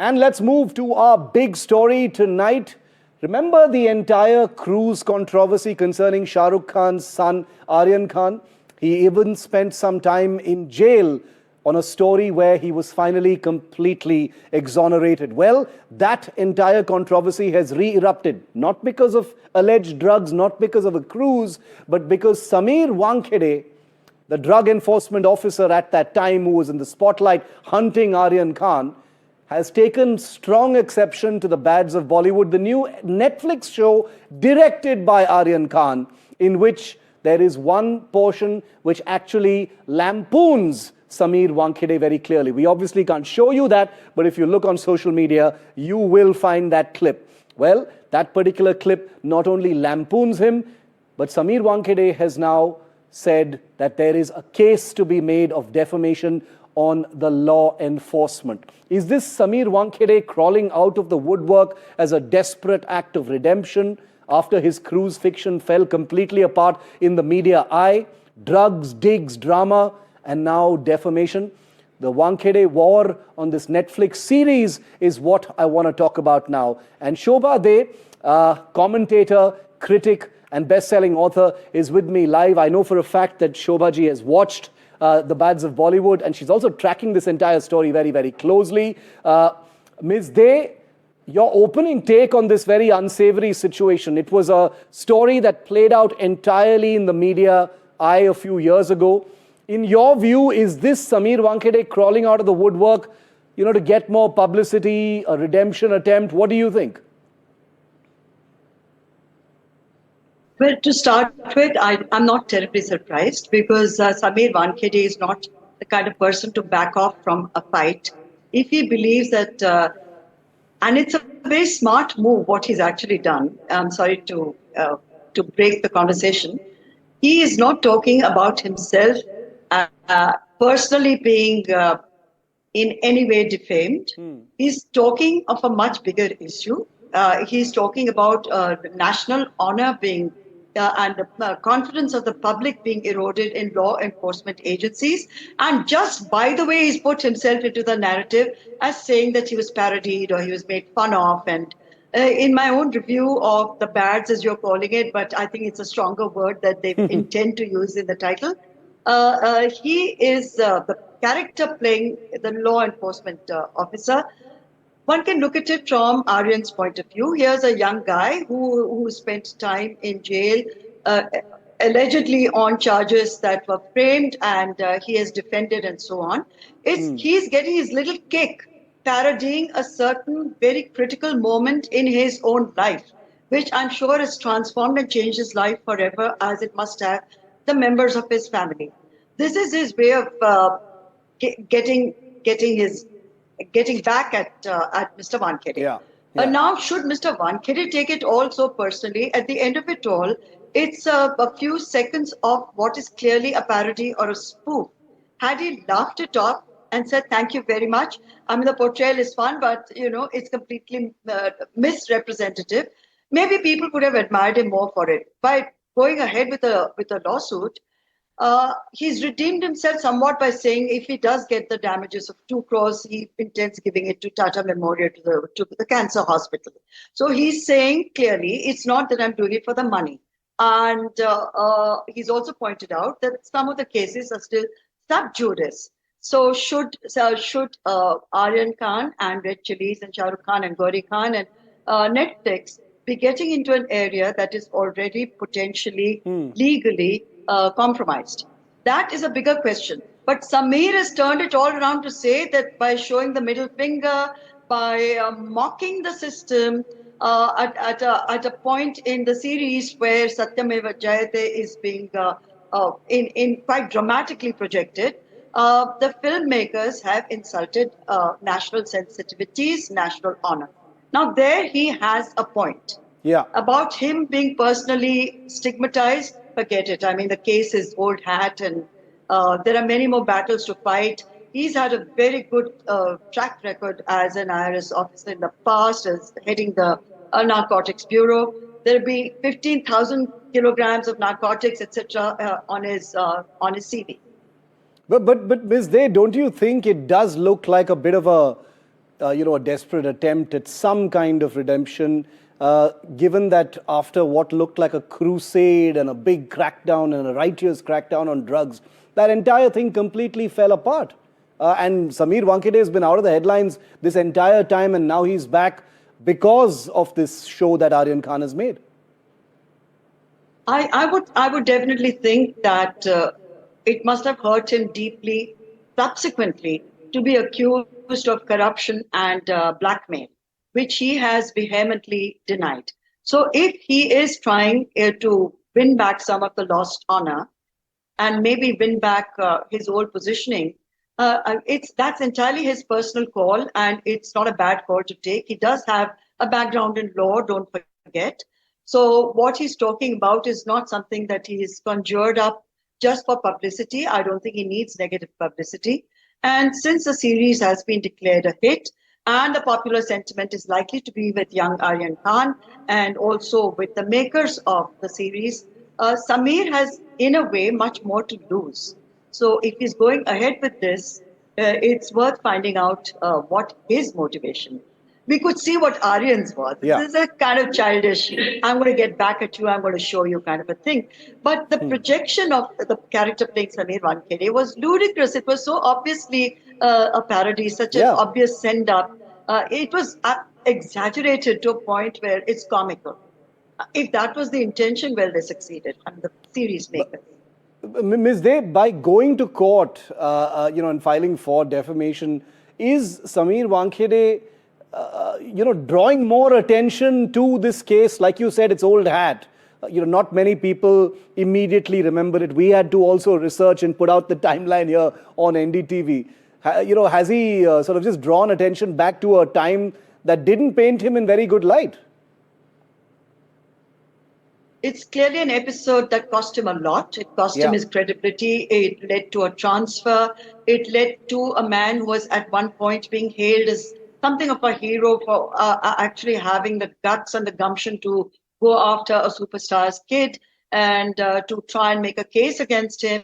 And let's move to our big story tonight. Remember the entire cruise controversy concerning Shah Rukh Khan's son, Aryan Khan? He even spent some time in jail on a story where he was finally completely exonerated. Well, that entire controversy has re-erupted, not because of alleged drugs, not because of a cruise, but because Sameer Wankhede, the drug enforcement officer at that time who was in the spotlight hunting Aryan Khan, has taken strong exception to the bads of Bollywood, the new Netflix show directed by Aryan Khan, in which there is one portion which actually lampoons Sameer Wankhede very clearly. We obviously can't show you that, but if you look on social media, you will find that clip. Well, that particular clip not only lampoons him, but Sameer Wankhede has now said that there is a case to be made of defamation on the law enforcement. Is this Sameer Wankhede crawling out of the woodwork as a desperate act of redemption after his cruise fiction fell completely apart in the media eye? Drugs, digs, drama, and now defamation. The Wankhede war on this Netflix series is what I want to talk about now. And Shobhaa, commentator, critic, and best-selling author, is with me live. I know for a fact that Shobhaa ji has watched the bads of Bollywood, and she's also tracking this entire story very, very closely. Ms. De, your opening take on this very unsavory situation. It was a story that played out entirely in the media eye a few years ago. In your view, is this Sameer Wankhede crawling out of the woodwork, to get more publicity, a redemption attempt? What do you think? Well, to start with, I'm not terribly surprised because Sameer Wankhede is not the kind of person to back off from a fight. If he believes that, and it's a very smart move, what he's actually done. I'm sorry to break the conversation. He is not talking about himself personally being in any way defamed. He's talking of a much bigger issue. He's talking about national honor being and the confidence of the public being eroded in law enforcement agencies. And just by the way, he's put himself into the narrative as saying that he was parodied or he was made fun of. And in my own review of the bads, as you're calling it, but I think it's a stronger word that they intend to use in the title, he is the character playing the law enforcement officer. One can look at it from Aryan's point of view. Here's a young guy who spent time in jail, allegedly on charges that were framed, and he has defended and so on. He's getting his little kick, parodying a certain very critical moment in his own life, which I'm sure has transformed and changed his life forever, as it must have the members of his family. This is his way of getting back at Mr. Wankhede. Yeah. Now, should Mr. Wankhede take it all so personally? At the end of it all, it's a few seconds of what is clearly a parody or a spoof. Had he laughed it off and said, thank you very much, I mean, the portrayal is fun, but, it's completely misrepresentative, maybe people would have admired him more for it. By going ahead with a lawsuit, he's redeemed himself somewhat by saying if he does get the damages of 2 crores, he intends giving it to Tata Memorial, to the cancer hospital. So he's saying clearly, it's not that I'm doing it for the money. And he's also pointed out that some of the cases are still sub judice. So should Aryan Khan and Red Chillies and Shah Rukh Khan and Gauri Khan and Netflix be getting into an area that is already potentially legally compromised? That is a bigger question. But Sameer has turned it all around to say that by showing the middle finger, by mocking the system, at a point in the series where Satyameva Jayate is being in quite dramatically projected, the filmmakers have insulted national sensitivities, national honor. Now there he has a point. Yeah. About him being personally stigmatized, forget it. I mean, the case is old hat, and there are many more battles to fight. He's had a very good track record as an IRS officer in the past, as heading the Narcotics Bureau. There'll be 15,000 kilograms of narcotics, etc., on his CV. But Ms. De, don't you think it does look like a bit of a a desperate attempt at some kind of redemption, given that after what looked like a crusade and a big crackdown and a righteous crackdown on drugs, that entire thing completely fell apart. And Sameer Wankhede has been out of the headlines this entire time, and now he's back because of this show that Aryan Khan has made. I would definitely think that it must have hurt him deeply subsequently to be accused of corruption and blackmail, which he has vehemently denied. So if he is trying to win back some of the lost honor and maybe win back his old positioning, that's entirely his personal call, and it's not a bad call to take. He does have a background in law, don't forget. So what he's talking about is not something that he's conjured up just for publicity. I don't think he needs negative publicity. And since the series has been declared a hit, and the popular sentiment is likely to be with young Aryan Khan and also with the makers of the series, Sameer has, in a way, much more to lose. So if he's going ahead with this, it's worth finding out what his motivation is. We could see what Aryan's was. Yeah. This is a kind of childish, I'm going to get back at you, I'm going to show you kind of a thing. But the projection of the character playing Sameer Wankhede was ludicrous. It was so obviously a parody, such an obvious send-up. It was exaggerated to a point where it's comical. If that was the intention, well, they succeeded. And the series makers. Ms. Dey, by going to court, and filing for defamation, is Sameer Wankhede, drawing more attention to this case? Like you said, it's old hat. Not many people immediately remember it. We had to also research and put out the timeline here on NDTV. Has he sort of just drawn attention back to a time that didn't paint him in very good light? It's clearly an episode that cost him a lot. It cost him his credibility. It led to a transfer. It led to a man who was at one point being hailed as something of a hero for actually having the guts and the gumption to go after a superstar's kid and to try and make a case against him.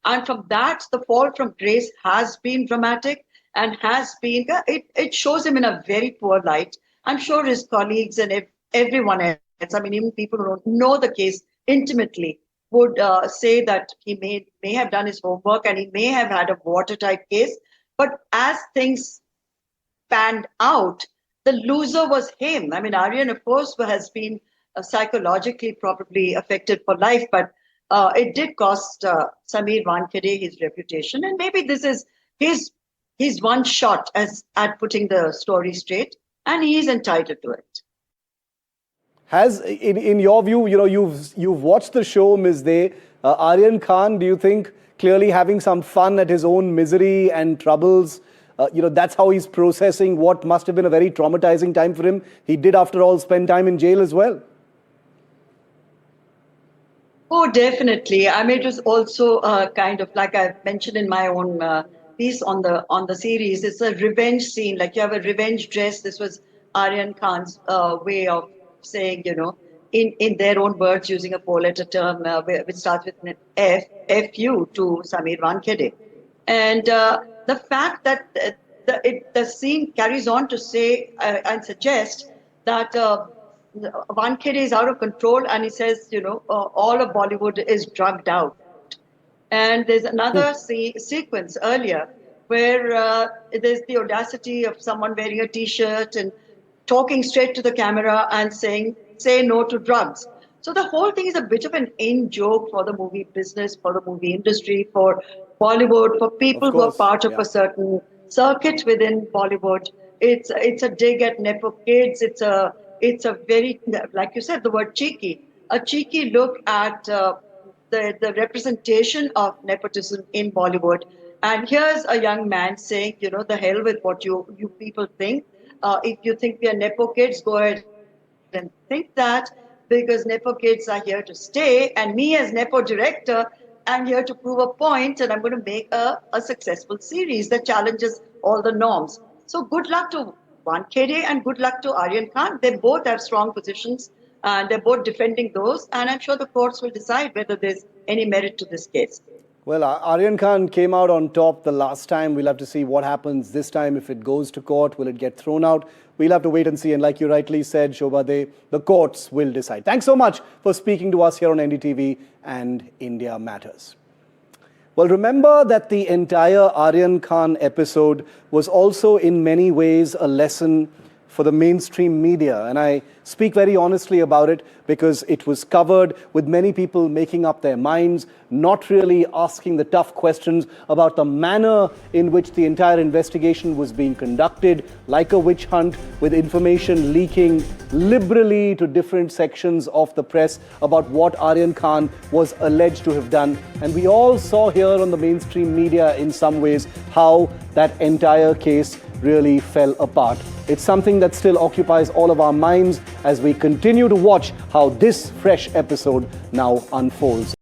And from that, the fall from grace has been dramatic and has been, it shows him in a very poor light. I'm sure his colleagues and everyone else, I mean, even people who don't know the case intimately would say that he may have done his homework and he may have had a watertight case. But as things panned out, the loser was him. I mean, Aryan, of course, has been psychologically probably affected for life, but it did cost Sameer Wankhede his reputation. And maybe this is his one shot at putting the story straight, and he is entitled to it. Has, in your view, you've watched the show, Ms. Dey, Aryan Khan, do you think clearly having some fun at his own misery and troubles, that's how he's processing what must have been a very traumatizing time for him? He did, after all, spend time in jail as well. Oh, definitely. I mean, it was also kind of like I mentioned in my own piece on the series. It's a revenge scene. Like you have a revenge dress. This was Aryan Khan's way of saying, in their own words, using a four-letter term which starts with an F-U to Sameer Wankhede. And the fact that the scene carries on to say and suggest that Wankhede is out of control, and he says, all of Bollywood is drugged out. And there's another sequence earlier where there's the audacity of someone wearing a T-shirt and talking straight to the camera and saying, say no to drugs. So the whole thing is a bit of an in-joke for the movie business, for the movie industry, for Bollywood, for people who are part of a certain circuit within Bollywood. It's a dig at Nepo kids. It's a very, like you said, the word cheeky, a cheeky look at the representation of nepotism in Bollywood. And here's a young man saying, the hell with what you people think. If you think we are Nepo kids, go ahead and think that, because Nepo kids are here to stay. And me as Nepo director, I'm here to prove a point, and I'm going to make a successful series that challenges all the norms. So good luck to Wankhede and good luck to Aryan Khan. They both have strong positions and they're both defending those. And I'm sure the courts will decide whether there's any merit to this case. Well, Aryan Khan came out on top the last time. We'll have to see what happens this time. If it goes to court, will it get thrown out? We'll have to wait and see. And like you rightly said, Shobhaa, the courts will decide. Thanks so much for speaking to us here on NDTV and India Matters. Well, remember that the entire Aryan Khan episode was also in many ways a lesson for the mainstream media. And I speak very honestly about it because it was covered with many people making up their minds, not really asking the tough questions about the manner in which the entire investigation was being conducted, like a witch hunt, with information leaking liberally to different sections of the press about what Aryan Khan was alleged to have done. And we all saw here on the mainstream media in some ways how that entire case really fell apart. It's something that still occupies all of our minds as we continue to watch how this fresh episode now unfolds.